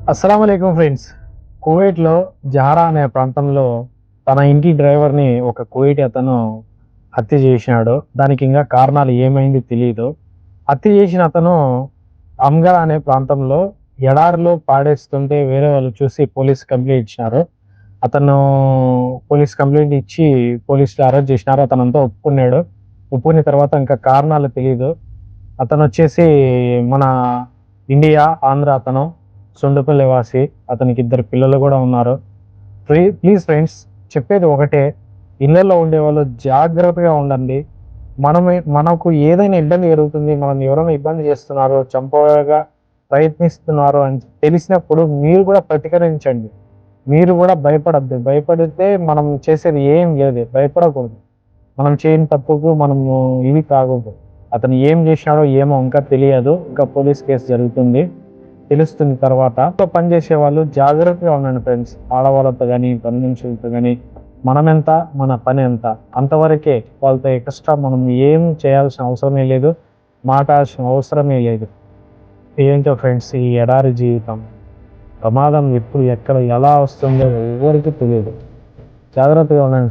అస్సలాముఅలైకుం friends. కువైట్‌లో Jahra అనే ప్రాంతంలో తన ఇంటి డ్రైవర్‌ని ఒక కువైటీ అతను హత్య చేసినాడు. దానికి ఇంకా కారణాలు ఏమైంది తెలీదు. హత్య చేసిన అతను అమ్గా అనే ప్రాంతంలో ఎడారిలో పాడేస్తుంటే వేరే వాళ్ళు చూసి పోలీస్ కంప్లెయింట్ ఇచ్చినారు. అతను పోలీస్ కంప్లెయింట్ ఇచ్చి పోలీసులు అరెస్ట్ చేసినారు. అతనంతా ఒప్పుకున్నాడు. ఒప్పుకున్న తర్వాత ఇంకా కారణాలు తెలీదు. అతనొచ్చేసి మన ఇండియా, ఆంధ్ర అతను. సొండపల్లి వాసి. అతనికి ఇద్దరు పిల్లలు కూడా ఉన్నారు. ప్లీజ్ ఫ్రెండ్స్, చెప్పేది ఒకటే, ఇళ్ళల్లో ఉండేవాళ్ళు జాగ్రత్తగా ఉండండి. మనకు ఏదైనా ఇబ్బంది జరుగుతుంది, మనం ఎవరైనా ఇబ్బంది చేస్తున్నారు, చంపగా ప్రయత్నిస్తున్నారు అని తెలిసినప్పుడు మీరు కూడా ప్రతిఘటించండి. మీరు కూడా భయపడద్దు. భయపడితే మనం చేసేది ఏం లేదు. భయపడకూడదు. మనం చేయని తప్పుకు మనము ఇది కాకూడదు. అతను ఏం చేసినాడో ఏమో ఇంకా తెలియదు. ఇంకా పోలీస్ కేసు జరుగుతుంది. తెలుస్తుంది తర్వాత. పనిచేసే వాళ్ళు జాగ్రత్తగా ఉండండి ఫ్రెండ్స్. ఆడవాళ్ళతో కానీ, పని మనుషులతో కానీ, మనమెంత, మన పని ఎంత, అంతవరకే. వాళ్ళతో ఎక్స్ట్రా మనం ఏం చేయాల్సిన అవసరమే లేదు. మాట్లాడాల్సిన అవసరమే లేదు. ఏంటో ఫ్రెండ్స్ ఈ ఎడారి జీవితం. ప్రమాదం ఎప్పుడు, ఎక్కడ, ఎలా వస్తుందో ఎవరికి తెలియదు. జాగ్రత్తగా ఉండండి ఫ్రెండ్స్.